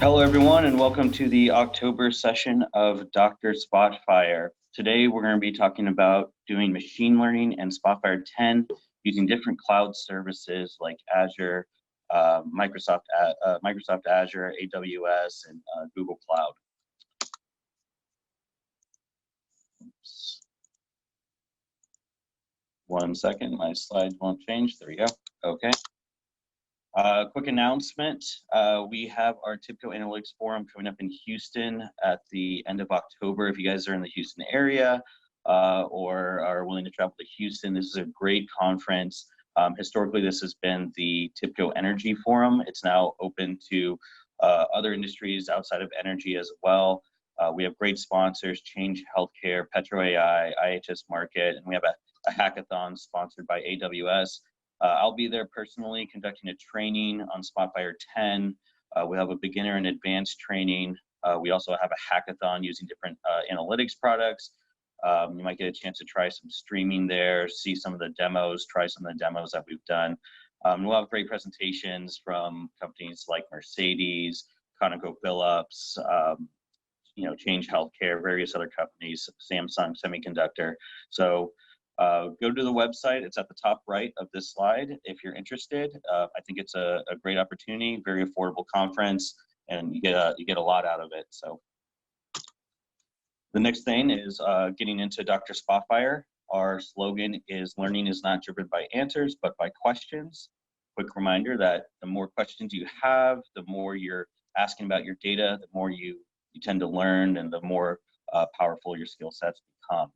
Hello, everyone, and welcome to the October session of Dr. Spotfire. Today, we're going to be talking about doing machine learning and Spotfire 10 using different cloud services like Azure, Microsoft Azure, AWS, and Google Cloud. Oops. 1 second, my slides won't change. There we go. Okay. Quick announcement, we have our TIBCO Analytics Forum coming up in Houston at the end of October. If you guys are in the Houston area or are willing to travel to Houston, this is a great conference. Historically, this has been the TIBCO Energy Forum. It's now open to other industries outside of energy as well. We have great sponsors, Change Healthcare, Petro AI, IHS Market, and we have a hackathon sponsored by AWS. I'll be there personally conducting a training on Spotfire 10. We have a beginner and advanced training. We also have a hackathon using different analytics products. You might get a chance to try some streaming there, see some of the demos, try some of the demos that we've done. We'll have great presentations from companies like Mercedes, ConocoPhillips, Change Healthcare, various other companies, Samsung Semiconductor. So go to the website. It's at the top right of this slide if you're interested. I think it's a great opportunity, very affordable conference, and you get a lot out of it. So the next thing is getting into Dr. Spotfire. Our slogan is learning is not driven by answers, but by questions. Quick reminder that the more questions you have, the more you're asking about your data, the more you tend to learn, and the more powerful your skill sets become.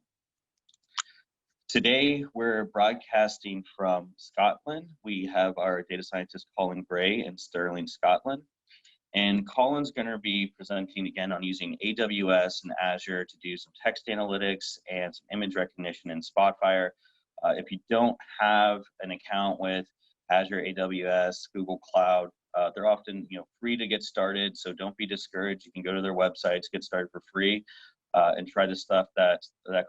Today, we're broadcasting from Scotland. We have our data scientist, Colin Gray, in Stirling, Scotland. And Colin's going to be presenting again on using AWS and Azure to do some text analytics and some image recognition in Spotfire. If you don't have an account with Azure, AWS, Google Cloud, they're often free to get started, so don't be discouraged. You can go to their websites, get started for free, and try the stuff that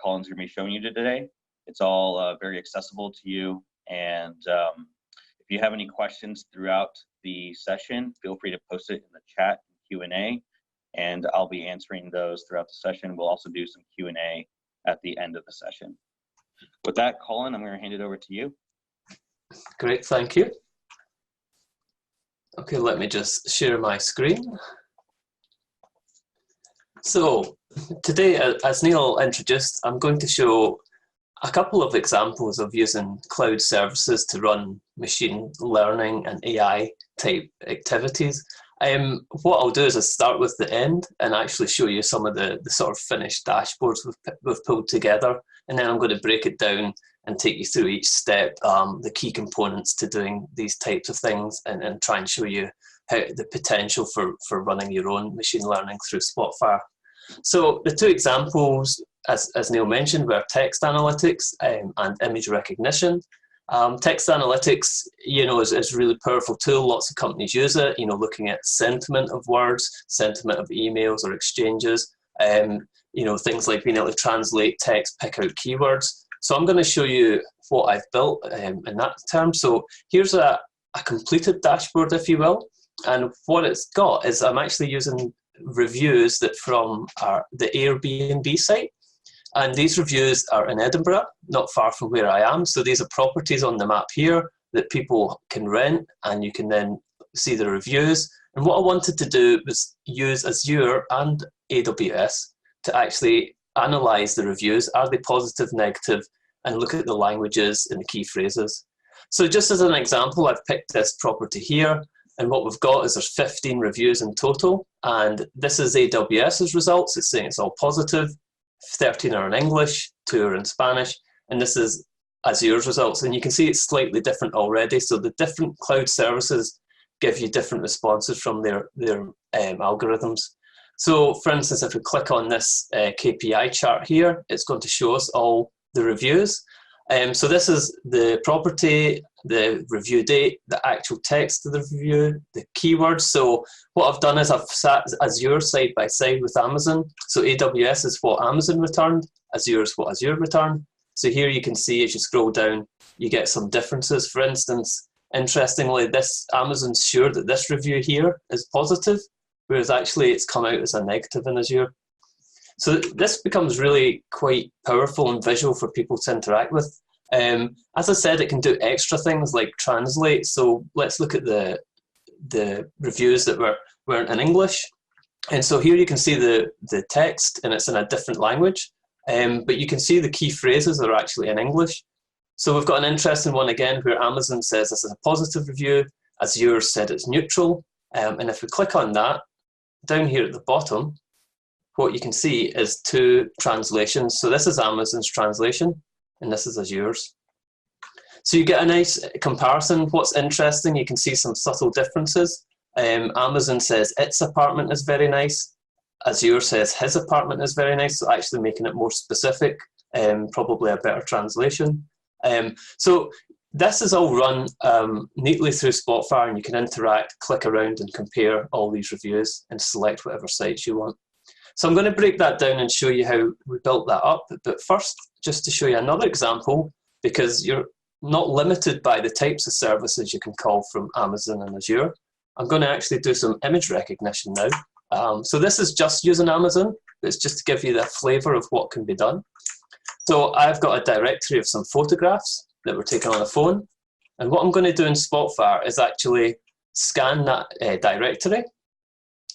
Colin's going to be showing you today. It's all very accessible to you, and if you have any questions throughout the session, feel free to post it in the chat Q&A, and I'll be answering those throughout the session. We'll also do some Q&A at the end of the session. With that, Colin, I'm going to hand it over to you. Great, thank you. Okay, let me just share my screen. So today, as Neil introduced, I'm going to show a couple of examples of using cloud services to run machine learning and AI type activities. What I'll do is I'll start with the end and actually show you some of the sort of finished dashboards we've pulled together. And then I'm going to break it down and take you through each step, the key components to doing these types of things, and try and show you how the potential for running your own machine learning through Spotfire. So the two examples, as Neil mentioned, were text analytics and image recognition. Text analytics, is a really powerful tool. Lots of companies use it, looking at sentiment of words, sentiment of emails or exchanges, things like being able to translate text, pick out keywords. So I'm going to show you what I've built in that term. So here's a completed dashboard, if you will. And what it's got is I'm actually using reviews that from the Airbnb site. And these reviews are in Edinburgh, not far from where I am. So these are properties on the map here that people can rent, and you can then see the reviews. And what I wanted to do was use Azure and AWS to actually analyze the reviews. Are they positive, negative, and look at the languages and the key phrases. So just as an example, I've picked this property here. And what we've got is there's 15 reviews in total. And this is AWS's results. It's saying it's all positive. 13 are in English, 2 are in Spanish, and this is Azure's results. And you can see it's slightly different already. So the different cloud services give you different responses from their algorithms. So for instance, if we click on this KPI chart here, it's going to show us all the reviews. So this is the property, the review date, the actual text of the review, the keywords. So what I've done is I've sat Azure side by side with Amazon. So AWS is what Amazon returned, Azure is what Azure returned. So here you can see as you scroll down, you get some differences. For instance, interestingly, this Amazon's sure that this review here is positive, whereas actually it's come out as a negative in Azure. So this becomes really quite powerful and visual for people to interact with. As I said, it can do extra things like translate. So let's look at the reviews that weren't in English. And so here you can see the text, and it's in a different language. But you can see the key phrases are actually in English. So we've got an interesting one again where Amazon says this is a positive review, Azure said it's neutral. And if we click on that, down here at the bottom, what you can see is two translations. So this is Amazon's translation, and this is Azure's. So you get a nice comparison. What's interesting, you can see some subtle differences. Amazon says its apartment is very nice. Azure says his apartment is very nice, so actually making it more specific, probably a better translation. So this is all run neatly through Spotfire, and you can interact, click around and compare all these reviews and select whatever sites you want. So I'm going to break that down and show you how we built that up. But first, just to show you another example, because you're not limited by the types of services you can call from Amazon and Azure, I'm going to actually do some image recognition now. So this is just using Amazon. It's just to give you the flavor of what can be done. So I've got a directory of some photographs that were taken on a phone. And what I'm going to do in Spotfire is actually scan that directory.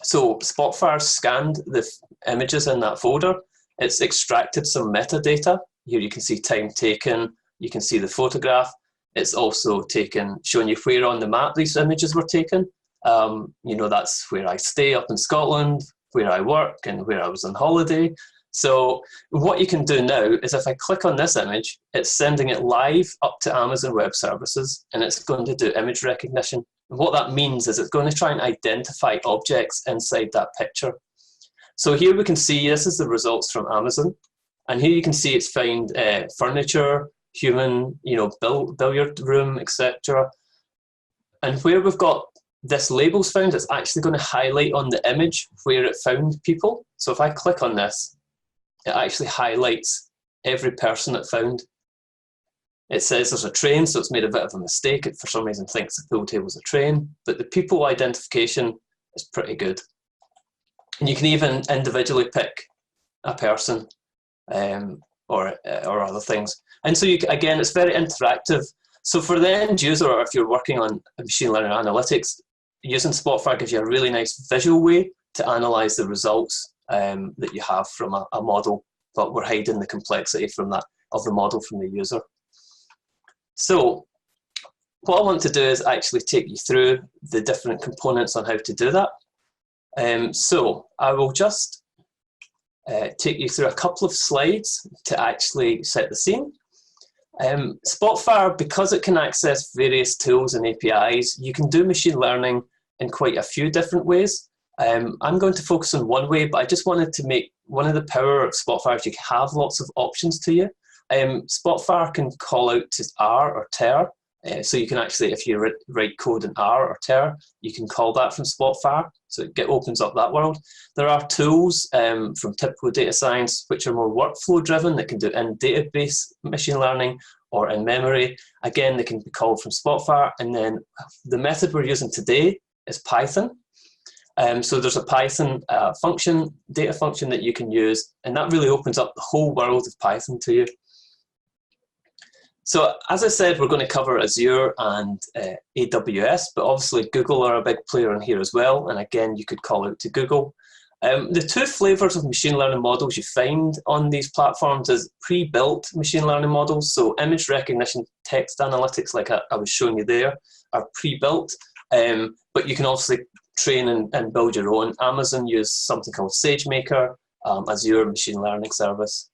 So Spotfire scanned the images in that folder. It's extracted some metadata. Here you can see time taken. You can see the photograph. It's also showing you where on the map these images were taken. You know, that's where I stay up in Scotland, where I work, and where I was on holiday. So what you can do now is if I click on this image, it's sending it live up to Amazon Web Services, and it's going to do image recognition. And what that means is it's going to try and identify objects inside that picture. So here we can see this is the results from Amazon, and here you can see it's found furniture, human, you know, billiard room, etc. And where we've got this labels found, it's actually going to highlight on the image where it found people. So if I click on this, it actually highlights every person it found. It says there's a train, so it's made a bit of a mistake. It for some reason thinks the pool table's a train, but the people identification is pretty good. And you can even individually pick a person or other things. And so again, it's very interactive. So for the end user, or if you're working on machine learning analytics, using Spotfire gives you a really nice visual way to analyze the results that you have from a model, but we're hiding the complexity from that of the model from the user. So what I want to do is actually take you through the different components on how to do that. So I will just take you through a couple of slides to actually set the scene. Spotfire, because it can access various tools and APIs, you can do machine learning in quite a few different ways. I'm going to focus on one way, but I just wanted to make one of the power of Spotfire is you have lots of options to you. Spotfire can call out to R or ter, so you can actually, if you write code in R or ter, you can call that from Spotfire, so it opens up that world. There are tools from typical data science which are more workflow driven that can do in database machine learning or in memory. Again, they can be called from Spotfire, and then the method we're using today is Python. So there's a Python data function that you can use, and that really opens up the whole world of Python to you. So as I said, we're going to cover Azure and AWS, but obviously Google are a big player in here as well, and again, you could call out to Google. The two flavors of machine learning models you find on these platforms is pre-built machine learning models, so image recognition, text analytics like I was showing you there are pre-built, but you can obviously train and build your own. Amazon use something called SageMaker, Azure machine learning service.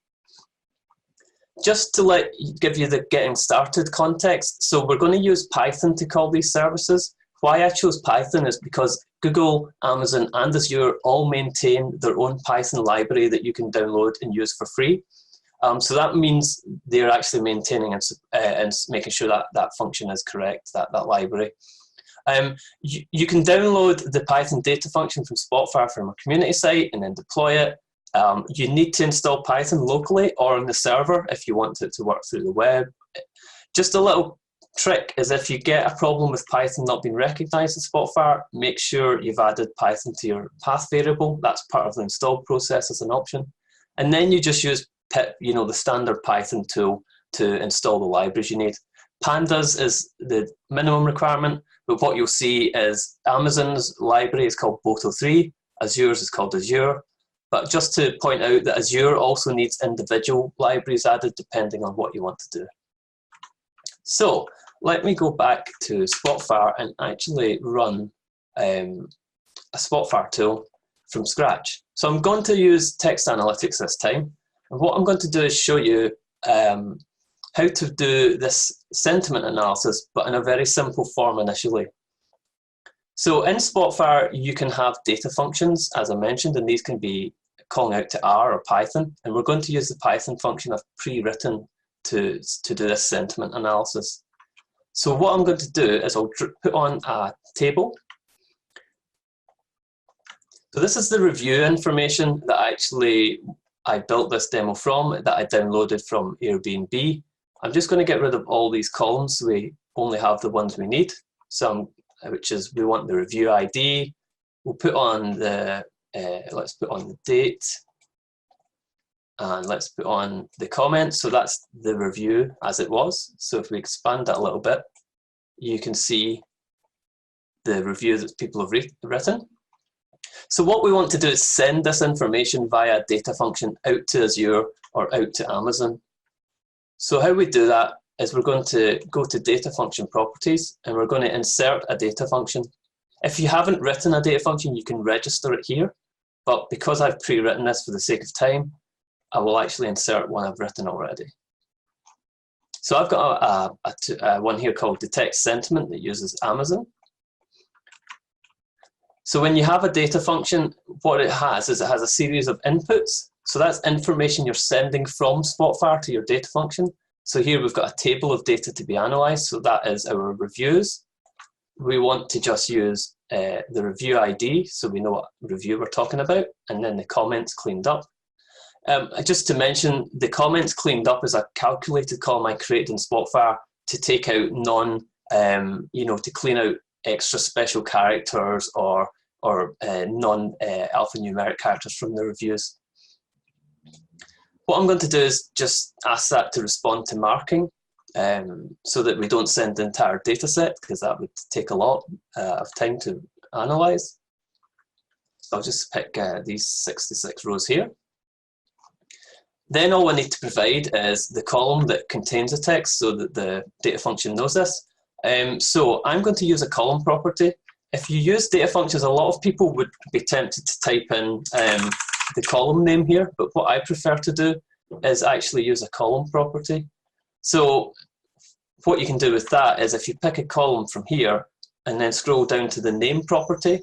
Just to give you the getting started context, so we're going to use Python to call these services. Why I chose Python is because Google, Amazon, and Azure all maintain their own Python library that you can download and use for free. So that means they're actually maintaining and making sure that that function is correct, that library. You can download the Python data function from Spotfire from a community site and then deploy it. You need to install Python locally or on the server if you want it to work through the web. Just a little trick is if you get a problem with Python not being recognized in Spotfire, make sure you've added Python to your path variable. That's part of the install process as an option. And then you just use pip, the standard Python tool to install the libraries you need. Pandas is the minimum requirement, but what you'll see is Amazon's library is called Boto3, Azure's is called Azure. But just to point out that Azure also needs individual libraries added depending on what you want to do. So let me go back to Spotfire and actually run a Spotfire tool from scratch. So I'm going to use text analytics this time. And what I'm going to do is show you how to do this sentiment analysis, but in a very simple form initially. So in Spotfire, you can have data functions, as I mentioned, and these can be calling out to R or Python. And we're going to use the Python function I've pre-written to do this sentiment analysis. So what I'm going to do is I'll put on a table. So this is the review information that I built this demo from, that I downloaded from Airbnb. I'm just going to get rid of all these columns so we only have the ones we need. Which is we want the review ID. We'll put on the, let's put on the date. And let's put on the comments. So that's the review as it was. So if we expand that a little bit, you can see the review that people have written. So what we want to do is send this information via a data function out to Azure or out to Amazon. So how we do that is we're going to go to data function properties and we're going to insert a data function. If you haven't written a data function, you can register it here. But because I've pre-written this for the sake of time, I will actually insert one I've written already. So I've got one here called detect sentiment that uses Amazon. So when you have a data function, what it has is it has a series of inputs. So that's information you're sending from Spotfire to your data function. So here we've got a table of data to be analyzed. So that is our reviews. We want to just use the review ID so we know what review we're talking about, and then the comments cleaned up. Just to mention, the comments cleaned up is a calculated column I created in Spotfire to take out to clean out extra special characters or non-alphanumeric characters from the reviews. What I'm going to do is just ask that to respond to marking so that we don't send the entire data set, because that would take a lot of time to analyze. So I'll just pick these 66 rows here. Then all we need to provide is the column that contains the text so that the data function knows this. So I'm going to use a column property. If you use data functions, a lot of people would be tempted to type in the column name here, but what I prefer to do is actually use a column property. So what you can do with that is if you pick a column from here and then scroll down to the name property,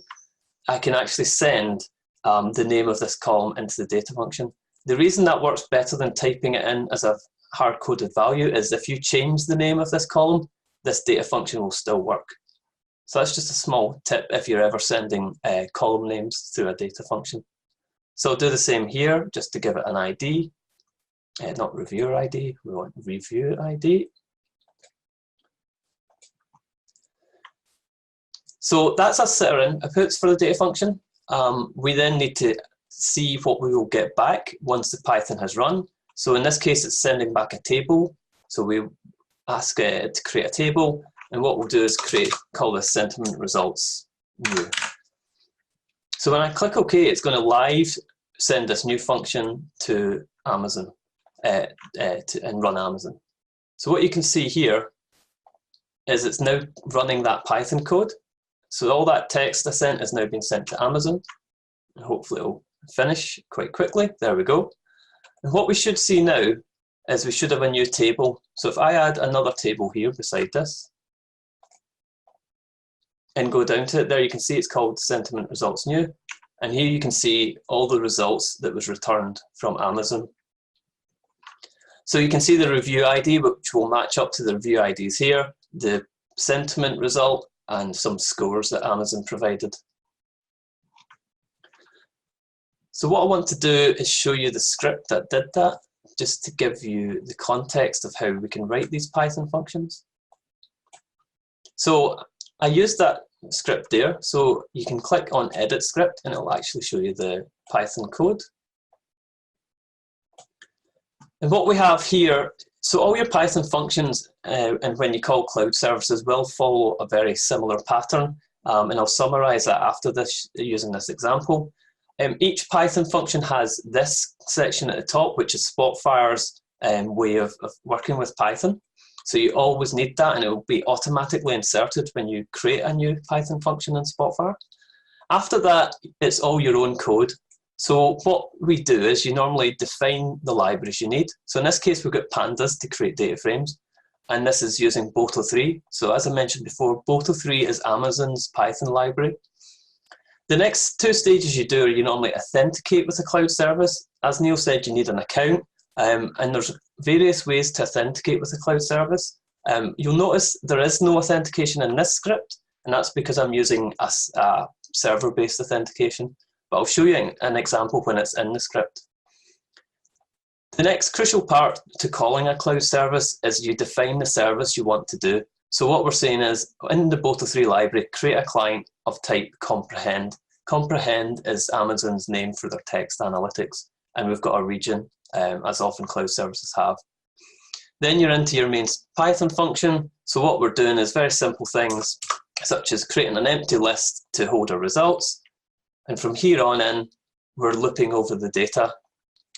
I can actually send the name of this column into the data function. The reason that works better than typing it in as a hard-coded value is if you change the name of this column, this data function will still work. So that's just a small tip if you're ever sending column names through a data function. So I'll do the same here, just to give it an ID, not reviewer ID, we want review ID. So that's us set our inputs for the data function. We then need to see what we will get back once the Python has run. So in this case, it's sending back a table. So we ask it to create a table, and what we'll do is call this sentiment results new. So when I click OK, it's going to live send this new function to Amazon and run Amazon. So what you can see here is it's now running that Python code. So all that text I sent is now being sent to Amazon. And hopefully it'll finish quite quickly. There we go. And what we should see now is we should have a new table. So if I add another table here beside this and go down to it, there you can see it's called sentiment results new. And here you can see all the results that was returned from Amazon. So you can see the review ID, which will match up to the review IDs here, the sentiment result, and some scores that Amazon provided. So what I want to do is show you the script that did that, just to give you the context of how we can write these Python functions. So I used that script there. So you can click on Edit Script and it'll actually show you the Python code. And what we have here, so all your Python functions and when you call cloud services will follow a very similar pattern. And I'll summarize that after this using this example. Each Python function has this section at the top, which is Spotfire's way of working with Python. So you always need that, and it will be automatically inserted when you create a new Python function in Spotfire. After that, it's all your own code. So what we do is you normally define the libraries you need. So in this case, we've got pandas to create data frames, and this is using Boto3. So as I mentioned before, Boto3 is Amazon's Python library. The next two stages you do are you normally authenticate with a cloud service. As Neil said, you need an account. And there's various ways to authenticate with a cloud service. You'll notice there is no authentication in this script, and that's because I'm using a server-based authentication. But I'll show you an example when it's in the script. The next crucial part to calling a cloud service is you define the service you want to do. So what we're saying is, in the Boto3 library, create a client of type comprehend. Comprehend is Amazon's name for their text analytics, and we've got a region, as often cloud services have. Then you're into your main Python function. So what we're doing is very simple things, such as creating an empty list to hold our results. And from here on in, we're looping over the data.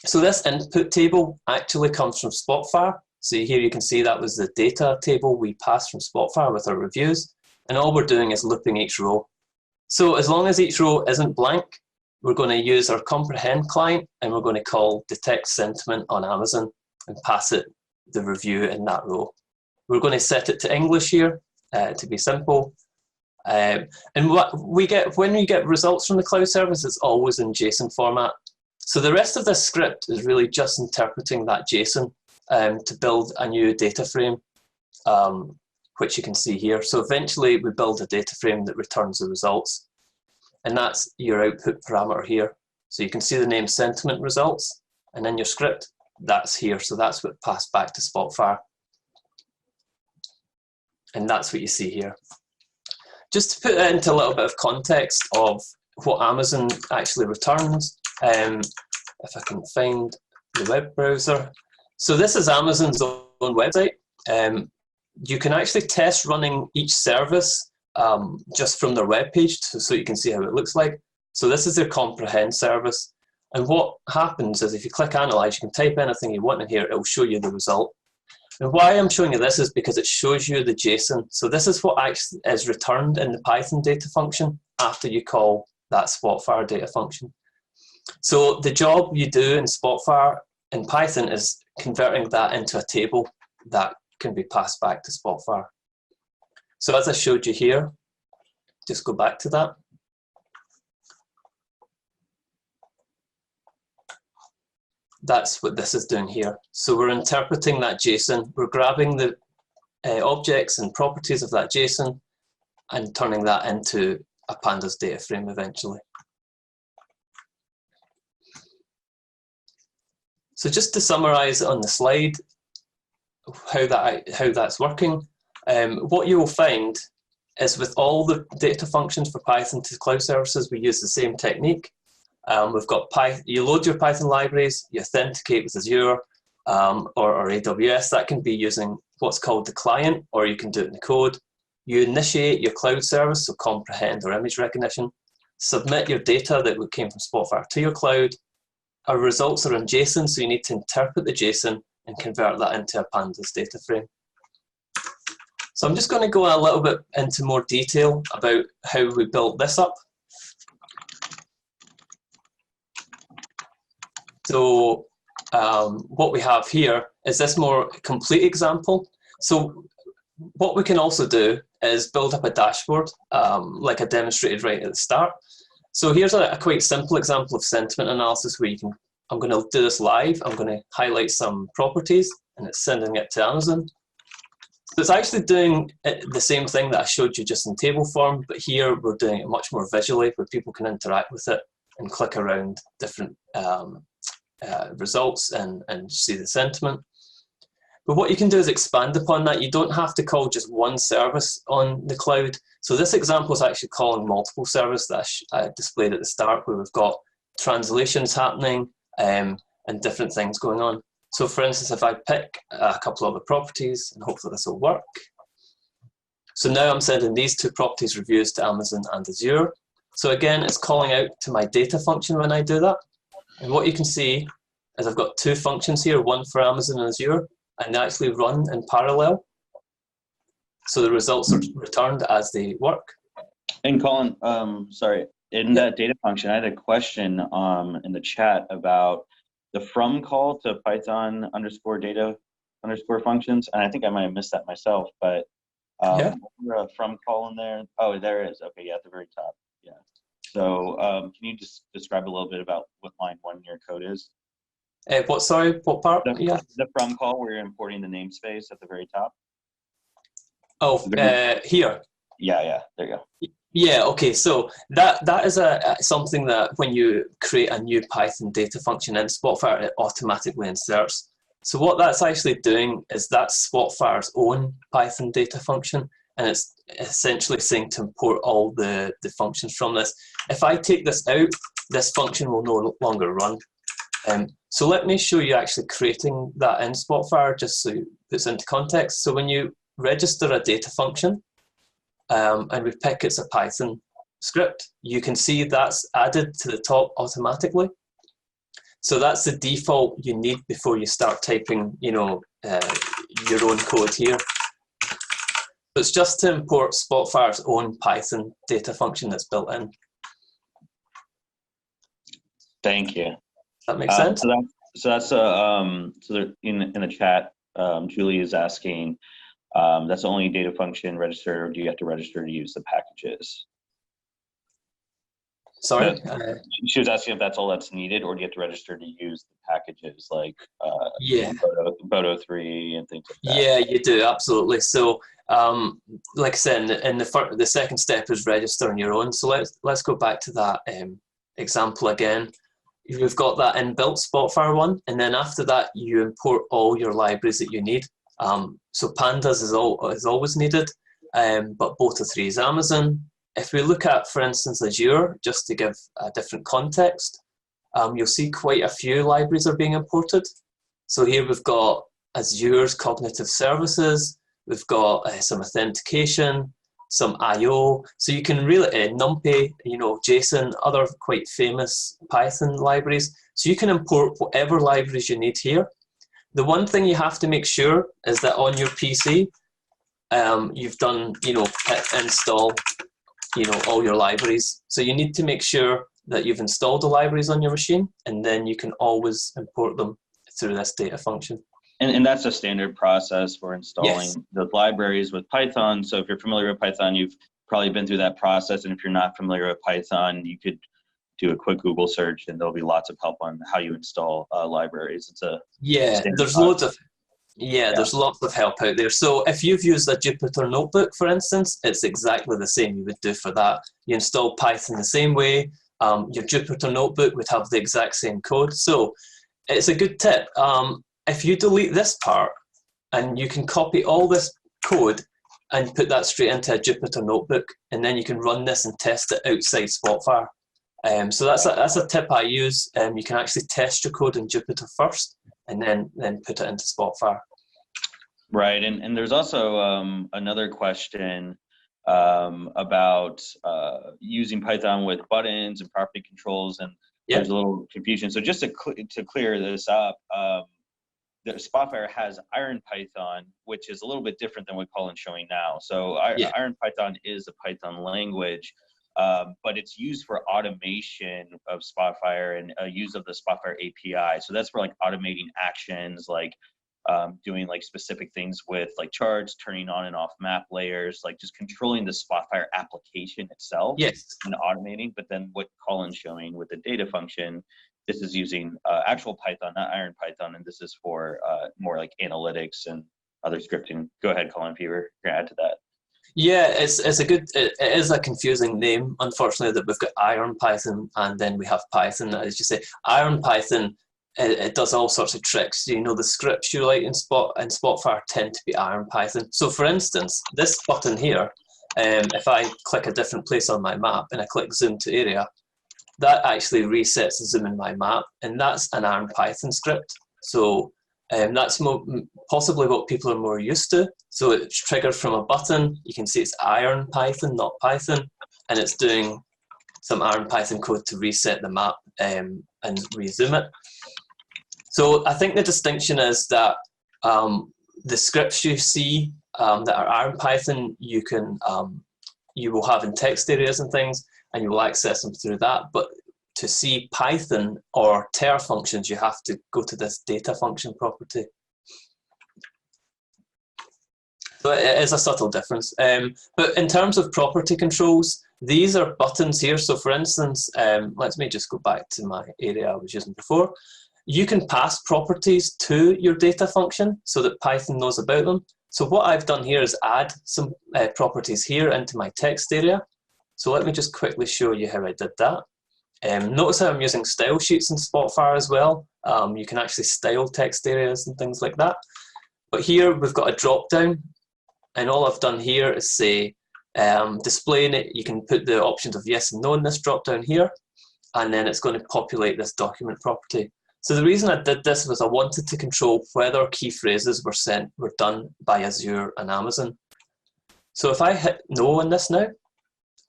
So this input table actually comes from Spotfire. So here you can see that was the data table we passed from Spotfire with our reviews. And all we're doing is looping each row. So as long as each row isn't blank, we're going to use our comprehend client and we're going to call detect sentiment on Amazon and pass it the review in that row. We're going to set it to English here to be simple. And what we get when we get results from the cloud service, it's always in JSON format. So the rest of this script is really just interpreting that JSON to build a new data frame, which you can see here. So eventually we build a data frame that returns the results. And that's your output parameter here. So you can see the name sentiment results, and in your script, that's here. So that's what passed back to Spotfire. And that's what you see here. Just to put it into a little bit of context of what Amazon actually returns, if I can find the web browser. So this is Amazon's own website. You can actually test running each service just from their web page, so you can see how it looks like. So this is their comprehend service. And what happens is if you click analyze, you can type anything you want in here, it will show you the result. And why I'm showing you this is because it shows you the JSON. So this is what actually is returned in the Python data function after you call that Spotfire data function. So the job you do in Spotfire in Python is converting that into a table that can be passed back to Spotfire. So as I showed you here, just go back to that. That's what this is doing here. So we're interpreting that JSON. We're grabbing the objects and properties of that JSON and turning that into a pandas data frame eventually. So just to summarize on the slide how that's working, what you will find is with all the data functions for Python to cloud services, we use the same technique. We've got you load your Python libraries, you authenticate with Azure or AWS. That can be using what's called the client, or you can do it in the code. You initiate your cloud service, so comprehend or image recognition. Submit your data that came from Spotfire to your cloud. Our results are in JSON, so you need to interpret the JSON and convert that into a pandas data frame. So I'm just going to go a little bit into more detail about how we built this up. So what we have here is this more complete example. So what we can also do is build up a dashboard like I demonstrated right at the start. So here's a quite simple example of sentiment analysis where you can, I'm going to do this live. I'm going to highlight some properties and it's sending it to Amazon. So it's actually doing the same thing that I showed you just in table form, but here we're doing it much more visually where people can interact with it and click around different results and see the sentiment. But what you can do is expand upon that. You don't have to call just one service on the cloud. So this example is actually calling multiple services that I displayed at the start, where we've got translations happening and different things going on. So for instance, if I pick a couple of the properties, and hopefully this will work. So now I'm sending these two properties reviews to Amazon and Azure. So again, it's calling out to my data function when I do that. And what you can see is I've got two functions here, one for Amazon and Azure, and they actually run in parallel. So the results are returned as they work. And Colin, sorry, in that data function, I had a question in the chat about the from call to Python _data_ functions. And I think I might have missed that myself, but a from call in there? Oh, there is. Okay, yeah, at the very top. Yeah. So can you just describe a little bit about what line 1 in your code is? Sorry, what part? The from call where you're importing the namespace at the very top. Oh, here. Yeah, there you go. Yeah, okay, so that is something that when you create a new Python data function in Spotfire, it automatically inserts. So what that's actually doing is that's Spotfire's own Python data function, and it's essentially saying to import all the functions from this. If I take this out, this function will no longer run. So let me show you actually creating that in Spotfire, just so it puts into context. So when you register a data function, and we pick it's a Python script, you can see that's added to the top automatically. So that's the default you need before you start typing, your own code here. So it's just to import Spotfire's own Python data function that's built in. Thank you. That makes sense. So in the chat, Julie is asking, that's the only data function register, or do you have to register to use the packages? Sorry? She was asking if that's all that's needed, or do you have to register to use the packages like Boto3 and things like that? Yeah, you do, absolutely. So like I said, in the second step is register on your own. So let's go back to that example again. We've got that inbuilt Spotfire one, and then after that you import all your libraries that you need. So pandas is always needed, but Boto3 is Amazon. If we look at, for instance, Azure, just to give a different context, you'll see quite a few libraries are being imported. So here we've got Azure's cognitive services, we've got some authentication, some I/O. So you can really, NumPy, JSON, other quite famous Python libraries. So you can import whatever libraries you need here. The one thing you have to make sure is that on your PC, you've done, pip install, all your libraries. So you need to make sure that you've installed the libraries on your machine, and then you can always import them through this data function. And that's a standard process for installing the libraries with Python. So if you're familiar with Python, you've probably been through that process. And if you're not familiar with Python, you could do a quick Google search, and there'll be lots of help on how you install libraries. It's a there's loads of there's lots of help out there. So if you've used a Jupyter notebook, for instance, it's exactly the same you would do for that. You install Python the same way. Your Jupyter notebook would have the exact same code. So it's a good tip. If you delete this part, and you can copy all this code and put that straight into a Jupyter notebook, and then you can run this and test it outside Spotfire. So that's a tip I use. You can actually test your code in Jupyter first, and then put it into Spotfire. Right, and there's also another question about using Python with buttons and property controls, and there's a little confusion. So just to clear this up, the Spotfire has IronPython, which is a little bit different than what Colin's showing now. So IronPython is a Python language, but it's used for automation of Spotfire and use of the Spotfire API. So that's for like automating actions, like doing like specific things with like charts, turning on and off map layers, like just controlling the Spotfire application itself and automating. But then what Colin's showing with the data function, this is using actual Python, not IronPython, and this is for more like analytics and other scripting. Go ahead, Colin, if you were going to add to that. Yeah, it is a confusing name, unfortunately, that we've got IronPython and then we have Python. As you say, IronPython it does all sorts of tricks. You know, the scripts you write in Spotfire tend to be IronPython. So for instance, this button here, if I click a different place on my map and I click zoom to area, that actually resets the zoom in my map, and that's an IronPython script. So that's possibly what people are more used to. So it's triggered from a button. You can see it's IronPython, not Python, and it's doing some IronPython code to reset the map and rezoom it. So I think the distinction is that the scripts you see that are IronPython, you will have in text areas and things, and you will access them through that. But to see Python or ter functions, you have to go to this data function property. So it is a subtle difference. But in terms of property controls, these are buttons here. So for instance, let me just go back to my area I was using before. You can pass properties to your data function so that Python knows about them. So what I've done here is add some properties here into my text area. So let me just quickly show you how I did that. Notice how I'm using style sheets in Spotfire as well. You can actually style text areas and things like that. But here we've got a drop down, and all I've done here is say displaying it. You can put the options of yes and no in this drop down here, and then it's going to populate this document property. So the reason I did this was I wanted to control whether key phrases were done by Azure and Amazon. So if I hit no on this now,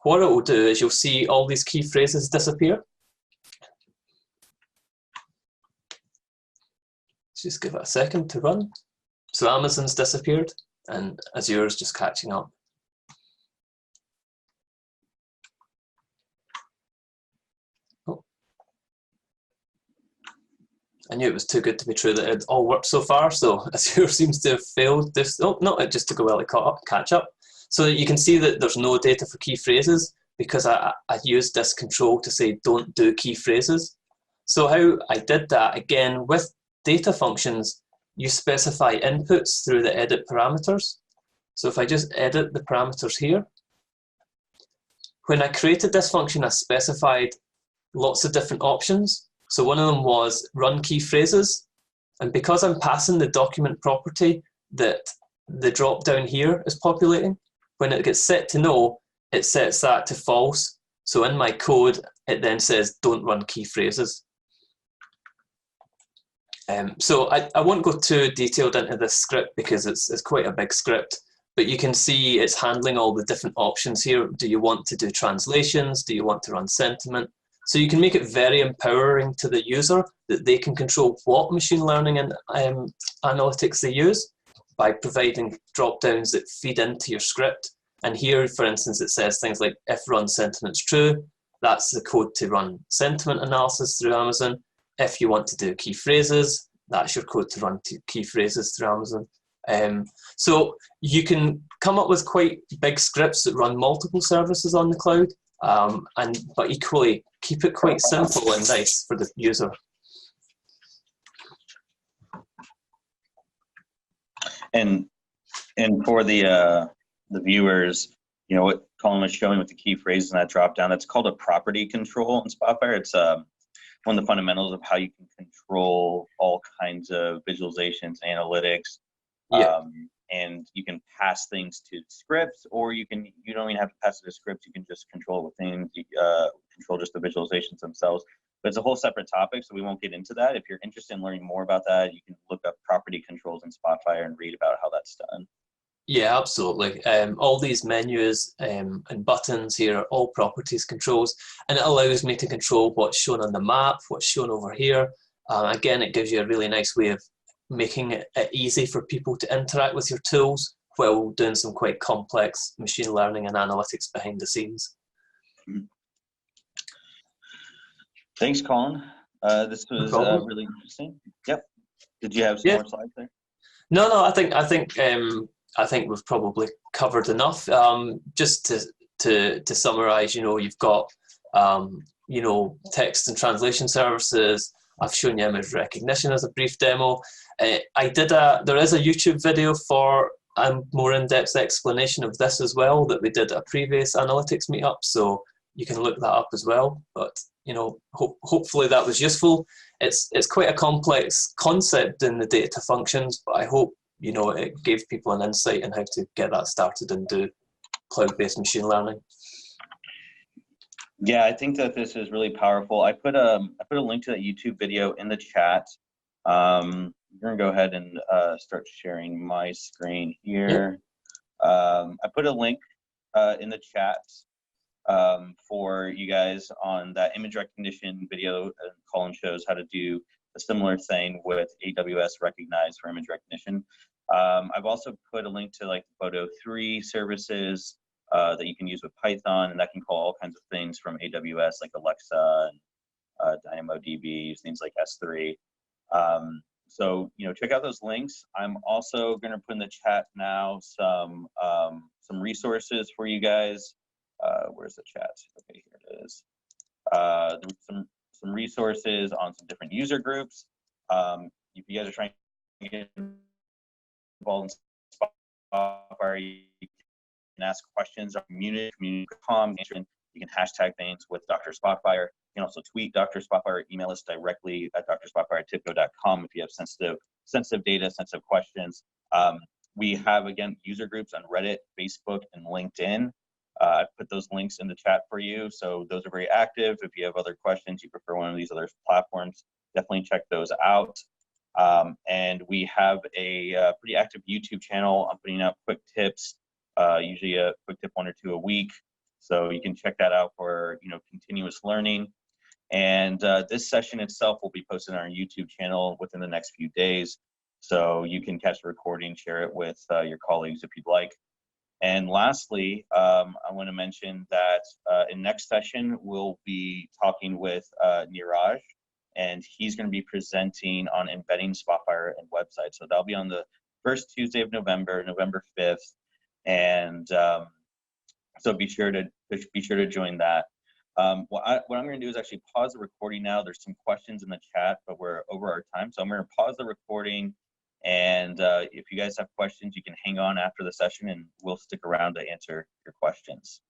what it will do is you'll see all these key phrases disappear. Let's just give it a second to run. So Amazon's disappeared and Azure's just catching up. Oh. I knew it was too good to be true that it all worked so far, so Azure seems to have failed this. Oh, no, it just took a while to catch up. So you can see that there's no data for key phrases because I used this control to say don't do key phrases. So how I did that, again, with data functions, you specify inputs through the edit parameters. So if I just edit the parameters here, when I created this function, I specified lots of different options. So one of them was run key phrases. And because I'm passing the document property that the drop down here is populating, when it gets set to no, it sets that to false. So in my code, it then says don't run key phrases. So I won't go too detailed into this script because it's quite a big script, but you can see it's handling all the different options here. Do you want to do translations? Do you want to run sentiment? So you can make it very empowering to the user that they can control what machine learning and analytics they use by providing drop-downs that feed into your script. And here, for instance, it says things like if run sentiment's true, that's the code to run sentiment analysis through Amazon. If you want to do key phrases, that's your code to run key phrases through Amazon. So you can come up with quite big scripts that run multiple services on the cloud, but equally keep it quite simple and nice for the user. And for the viewers, you know what Colin was showing with the key phrases and that drop down, that's called a property control in Spotfire. It's one of the fundamentals of how you can control all kinds of visualizations, analytics, and you can pass things to scripts, or you don't even have to pass it to scripts. You can just control within, control just the visualizations themselves. But it's a whole separate topic, so we won't get into that. If you're interested in learning more about that, you can look up property controls in Spotfire and read about how that's done. Yeah, absolutely. All these menus and buttons here are all properties controls, and it allows me to control what's shown on the map, what's shown over here. Again, it gives you a really nice way of making it easy for people to interact with your tools while doing some quite complex machine learning and analytics behind the scenes. Thanks, Colin. This was really interesting. Yep. Did you have some more slides there? No. I think we've probably covered enough. Just to summarize, you've got text and translation services. I've shown you image recognition as a brief demo. There is a YouTube video for a more in-depth explanation of this as well that we did at a previous analytics meetup, so you can look that up as well. But hopefully that was useful. It's quite a complex concept in the data functions, but I hope it gave people an insight on how to get that started and do cloud-based machine learning. Yeah, I think that this is really powerful. I put a link to that YouTube video in the chat. I'm gonna go ahead and start sharing my screen here. Yep. I put a link in the chat for you guys on that image recognition video. Colin shows how to do a similar thing with AWS Recognize for image recognition. I've also put a link to like Photo 3 services that you can use with Python, and that can call all kinds of things from AWS like Alexa and DynamoDB, things like S3. So check out those links. I'm also going to put in the chat now some resources for you guys. Where's the chat? Okay, here it is. Some resources on some different user groups. If you guys are trying to get involved in Spotfire, you can ask questions on community.com. You can hashtag things with Dr. Spotfire. You can also tweet Dr. Spotfire, email us directly at drspotfire@tibco.com if you have sensitive data, sensitive questions. We have, again, user groups on Reddit, Facebook, and LinkedIn. I put those links in the chat for you. So those are very active. If you have other questions, you prefer one of these other platforms, definitely check those out. And we have a pretty active YouTube channel. I'm putting out quick tips, usually a quick tip 1 or 2 a week. So you can check that out for continuous learning. And this session itself will be posted on our YouTube channel within the next few days. So you can catch the recording, share it with your colleagues if you'd like. And lastly, I want to mention that in next session, we'll be talking with Niraj, and he's going to be presenting on embedding Spotfire in websites. So that'll be on the first Tuesday of November, November 5th. And so be sure to join that. What I'm going to do is actually pause the recording now. There's some questions in the chat, but we're over our time. So I'm going to pause the recording. And if you guys have questions, you can hang on after the session and we'll stick around to answer your questions.